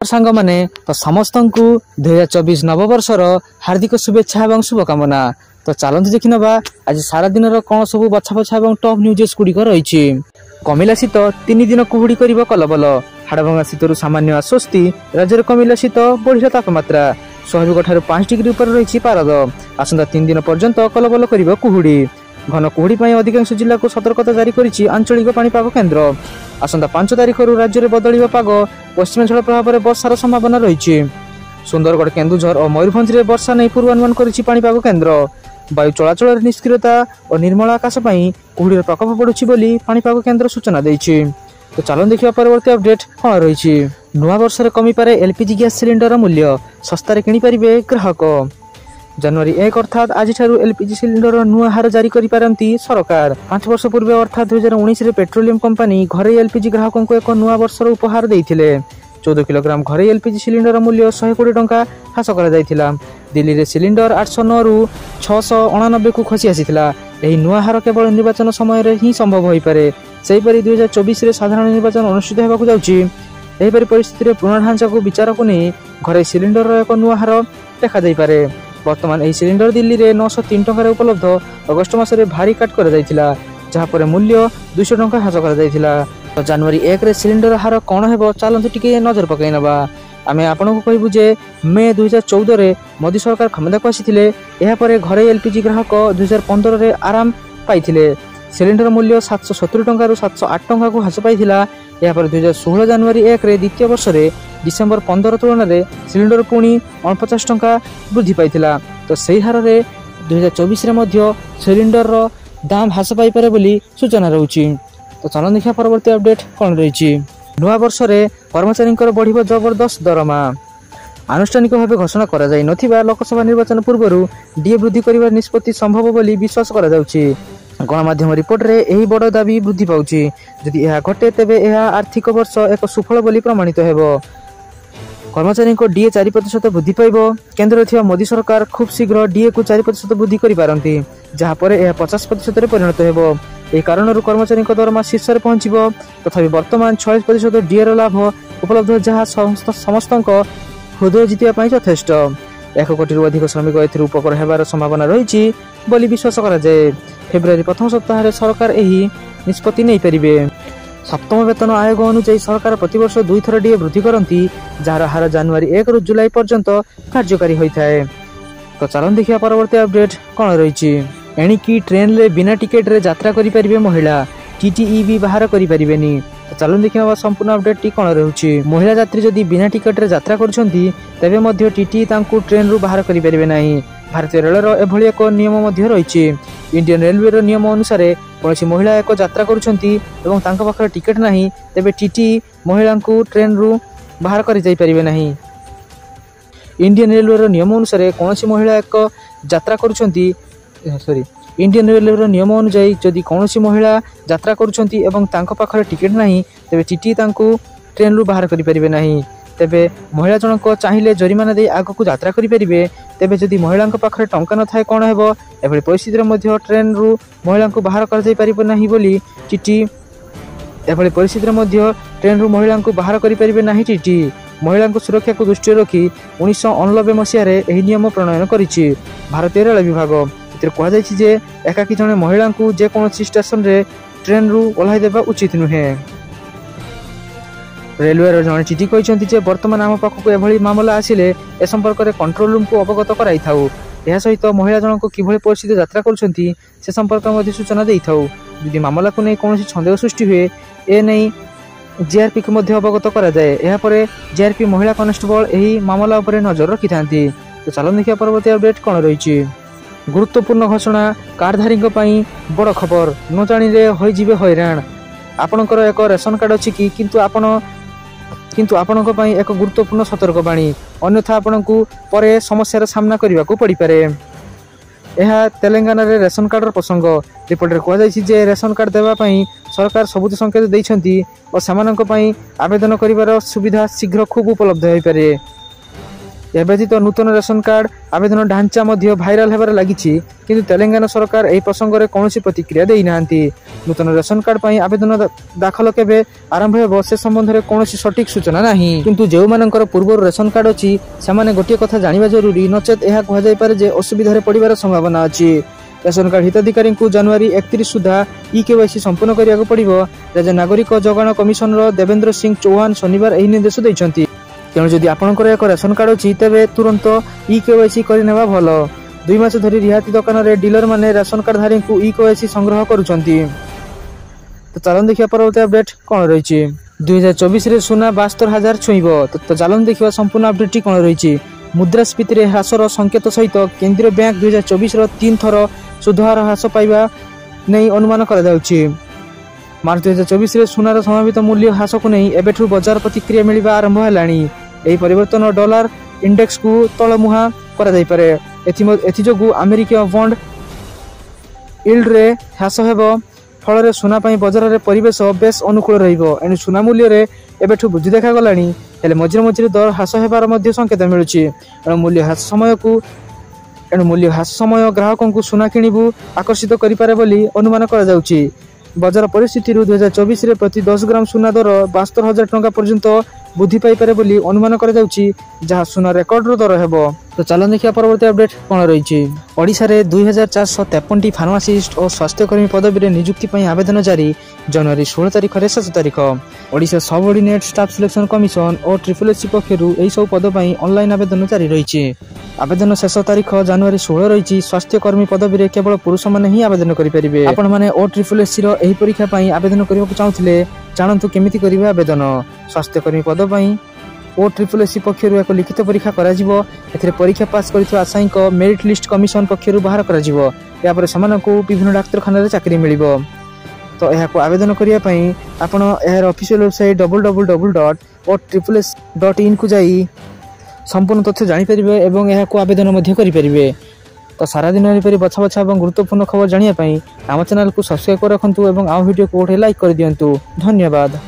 सांग माने तो समस्त को 2024 नववर्षर हार्दिक शुभेच्छा और शुभकामना। तो चलते देखि नबा आज सारा दिन कौन सब बछा बछा और टॉप न्यूजेस गुड़िक रही। कमिला शीत 3 दिन कुहुड़ी कर कलबल। हाड़भंगा शीतर सामान्य आश्वस्ति। राज्य में कमिला शीत बढ़िया तापमात्रा स्वाभाविक ठार 5 डिग्री उपर रही पारद। आसंता 3 दिन पर्यंत कलबल कर कुहुड़ी। घन कुहुड़ी अधिकांश जिला को सतर्कता जारी करिछि आंचलिक पाणीपाग केन्द्र। आसंता 5 तारिख राज्य में बदलिव पाग। पश्चिमांचल प्रभाव में वर्षार संभावना रही। सुंदरगढ़ केन्दुझर और मयूरभंज में वर्षा नहीं पूर्वानुमान करिछि पाणीपाग केन्द्र। वायु चलाचल निष्क्रियता और निर्मल आकाश कुहुड़ीर प्रकोप बढ़ुछि बोली पाणीपाग केन्द्र सूचना देछि। तो चलो देखिए परवर्ती अपडेट कौन रही। नुआ वर्ष में कमी पारे एलपीजी गैस सिलिंडर मूल्य। सस्तार किणिपारे ग्राहक। जनवरी 1 अर्थात आज एलपीजी सिलिंडर नुआ हार जारी करिपारंती सरकार। 5 वर्ष पूर्व अर्थात 2019 रे पेट्रोलियम कंपनी घरे एलपीजी ग्राहकों को एक नुआ वर्षर उपहार देइथिले। 14 किलोग्राम घरे एलपीजी सिलिंडर मूल्य 120 टंका ह्रास करा जायथिला। दिल्ली रे सिलिंडर 809 रु 689 को खसी आसीथिला। एही नुआ हार केवल निर्वाचन समय रे ही संभव होई पारे। सेहीपरि 2024 रे साधारण निर्वाचन अनुष्ठित हेबाकू जाउची। एहीपरि परिस्थिति रे पुनः ढांचा को विचार को नै घरे सिलिंडर रो एक नुआ हार देखा जाई पारे। वर्तमान एही सिलिंडर दिल्ली रे 903 टंका रे उपलब्ध। अगस्त मास रे भारी काट कर जायथिला जहा पर मूल्य 200 टंका ह्रास कर जायथिला। तो जनवरी 1 रे सिलिंडर हार कौन हेबो चलंतु टिके नजर पकाई नबा। आमे आपनको कहबु जे मे 2014 रे मोदी सरकार क्षमता को आसीथिले। एहा परे घरे एलपीजी ग्राहक 2015 रे आराम पाइथिले। सिलिंडर मूल्य 770 टंका रु 708 टंका को ह्रास पाइथिला। एहा परे 2016 जनवरी 1 रे द्वितीय वर्ष रे डिसेंबर 15 तुलन रे सिलिंडर पुणी 49 टंका वृद्धि पाइथिला। तो सही हार रे 2024 रे मध्य सिलिंडर रो दाम ह्रास पाई पारे बोली सूचना रहउची। तो चलो देखिए परवर्ती अपडेट कौन रही। नुआ वर्ष रे कर्मचारी बढ़िब जबरदस्त दरमा। आनुष्ठानिक भाव घोषणा करा जाई नथिबा लोकसभा निर्वाचन पूर्व डीए वृद्धि करिवार निष्पत्ति संभव बोली विश्वास करा जाउची। गणमाध्यम रिपोर्ट रे एही बड़ दाबी वृद्धि पाउची। जदि यह घटे तेबे यह आर्थिक वर्ष एक सुफल बोली प्रमाणित हेबो। कर्मचारी को डीए 4% वृद्धि पाइब। केन्द्र थिबा मोदी सरकार खूब शीघ्र डीए को 4% वृद्धि करि पारंती जहा पर यह 50% रे परिणत हेबो। एही कारणरू कर्मचारी दरमा शीर्ष रे पहुंचिब। तथापि वर्तमान 46% डीए रो लाभ उपलब्ध जहा समस्त हृदय जितिया पई यथेष्ट। 1 कोटी रु अधिक श्रमिक एथिरु उपकार हेबार संभावना रही बोली विश्वास करा जाए। फेब्रुआरी प्रथम सप्ताह सरकार एही निष्पत्ति नहीं पारिबे। सप्तम वेतन आयोग अनुसार सरकार प्रतिवर्ष 2 थर डीए वृद्धि करती जार हार जनवरी 1 रु जुलाई पर्यंत कार्यकारी होता है। तो चलन देखिए परवर्ती अपडेट कौन रही। एणिकी ट्रेन रे बिना टिकेट रे यात्रा करि परिबे महिला। टीटीई भी बाहर करि परिबेनी। तो चलन देखिए संपूर्ण अपडेट टी कौन रहउची। महिला यात्री जदि बिना टिकेट रे यात्रा करछंती तबे मध्य टीटीई तांकू ट्रेन रु बाहर करि परिबे नाही। भारतीय रेल रो एभली एक नियम मध्य रही। इंडियन रेलवे रो नियम अनुसार कौन महिला एक यात्रा करुछंती एवं तांका पाखरे टिकेट नाही तेबे टीटीई महिला को ट्रेन रु बाहर करि जाई परिबे नाही। इंडियन रेलवे रो नियम अनुसार कौन महिला एक यात्रा करुछंती इंडियन रेलवे रो नियम अनुसार जदि कौन महिला यात्रा करुछंती एवं तांका पाखरे टिकेट नाही तेबे टीटीई तांकू ट्रेन रु बाहर करि परिबे नाही। तेबे महिला जनक चाहिए जरिमाना दे आग को यात्रा करें। तेबे जदि महिला पाखे टंका न थाए कौन हेबो। एभली परिस्थिति ट्रेन रु महिला को बाहर कर जाई परिबो नाही बोली टीटी। एभली परिस्थिति ट्रेन रु महिला को बाहर करि परिबे नाही टीटी। महिला सुरक्षा को दृष्टि रखी 1989 मसीह एही नियम प्रणयन करिछि भारतीय रेल विभाग। एतिर कहा जायछि जे एकाकी जने महिला को जे कोनोसी स्टेशन रे ट्रेन रु ओल्हाई देबा उचित नुहे। रेलवे जड़े टीटी कहते बर्तमान आम पाखक एभली मामला आसिले ए संपर्क में कंट्रोल रूम को अवगत कराई थाउ। यह सहित महिला जनक किभली परिस्थिति यात्रा करछंती से संपर्क में सूचना दे थाउ। यदि मामला को नहीं कौन सन्देह सृष्टि हुए ए नहीं जीआरपी को अवगत करा जाए। यह पर जीआरपी महिला कनेस्टेबल यही मामला उपर नजर रखि थांती। तो चलो देखिए परवर्ती अपडेट कौन रही। गुरुत्वपूर्ण घोषणा कार्डधारी बड़ खबर न जानिले होइजिबे हैरान। आपणकर एक रेशन कार्ड अछि कि किंतु आपणक पई एक गुरुत्वपूर्ण सतर्कवाणी अन्यथा आपणकू परे समस्यार सामना करने को पड़ पारे। यह तेलंगाना रे रेशन कार्डर प्रसंग। रिपोर्ट कह जाए रेशन कार्ड देवाई सरकार सबुज संकेत देइछंती और सेमानक पई आवेदन करिवार सुविधा शीघ्र खूब उपलब्ध हो पारे। यह व्यतीत नूतन रेशन कार्ड आवेदन ढांचा भाइराल होबार लगी किंतु तेलंगाना सरकार यह प्रसंग में कौन प्रतिक्रिया देना। नूतन रेशन कार्ड पर आवेदन दाखल केवे आरंभ हो से संबंध में कौन सठिक सूचना नहीं किंतु जो मानकर पूर्व रेशन कार्ड अच्छी से गोटे कथा जाना जरूरी नचेत यह कहुपे जे असुविधा पड़ार संभावना अच्छी। रेशन कार्ड हिताधिकारी को जनवरी 31 सुधा EKYC संपूर्ण करने पड़ो। राज्य नागरिक जगाण कमिशनर देवेंद्र सिंह चौहान शनिवार यह निर्देश देते। तेणु जदि आपंकर एक रेशन कार्ड अच्छी तेरे तुरंत EKYC करने भल। 2 मास धरी रिहाती दुकान में डीलर माने रेशन कार्ड धारी को EKYC संग्रह करुँच। तो चलन देखिए परवर्ती अपडेट कौन रही। 2024 रे सुना 72,000 छुईब। तो चलन देखिए संपूर्ण अपडेट कौन रही। मुद्रास्फीति रे ह्रासर संकेत सहित केंद्रीय बैंक 2024 3 थर सुधार ह्रास पाइबा नहीं अनुमान करा जाउछि। मार्च 2024 रे सुनार संभावित मूल्य ह्रास को नहीं एबेठू बाजार प्रतिक्रिया मिलवा आरंभ हेलाणी। एही परिवर्तन डॉलर इंडेक्स को तलमुहा करा जाय पारे। एथि जोगु अमेरिकीय बॉन्ड यील्ड रे ह्रास हेबो। फल सुना बजार में परिवेश बेस अनुकूल रहिबो। एणु सुना मूल्य रे एबेठू वृद्धि देखा गलानी हेले मझिरे मझिरे दर ह्रास हेबार मध्य संकेत मिलुछि। एणु मूल्य ह्रास समय ग्राहकों को सुना किणिबु आकर्षित करिपारे बोली अनुमान करा जाउछि। बजार परिस्थिति 2024 रे प्रति 10 ग्राम सुना दर 72,000 टंका पर्यंत वृद्धि पाई पारे बोली अनुमान करा जाउछि जहाँ सुना रेकर्ड रो दर हेबो। तो चलन देखिया परवर्ती अपडेट कौन रही। ओडिशा रे 2453 फार्मासिस्ट और स्वास्थ्यकर्मी पदवी रे नियुक्ति पई आवेदन जारी जनवरी 16 तारिख रे 7 तारिख। Odisha subordinate staff selection commission और SSSC पक्षरु एही सब पद पई ऑनलाइन आवेदन जारी रही। आवेदन शेष तारिख जनवरी 16 रही। स्वास्थ्यकर्मी पदवी रे केवल पुरुष माने ही आवेदन करि परिबे। आपण माने SSSC रो एही परीक्षा पई आवेदन करिବାକୁ चाहुथिले जानंतु केमिति करिवे आवेदन। स्वास्थ्यकर्मी पद पई SSSC पक्षरु एक लिखित परीक्षा करा जिवो। एथिरे परीक्षा पास करिथि आशायी को मेरिट लिस्ट कमिशन पक्षरु बाहर करा जिवो। या पर समानकु विभिन्न डाक्तरखाना रे चाकरी मिलिबो। तो यह को आवेदन करिया पई आपण एहर ऑफिशियल वेबसाइट www.SSSC.in को जाई संपूर्ण तथ्य जानि परिबे एवं यह को आवेदन मध्ये करि परिबे। तो सारा दिन एपरि बछा बछा एवं गुरुत्वपूर्ण खबर जानिया पई आम चैनल को सब्सक्राइब कर रखंतु एवं आ वीडियो को लाइक कर दियंतु। धन्यवाद।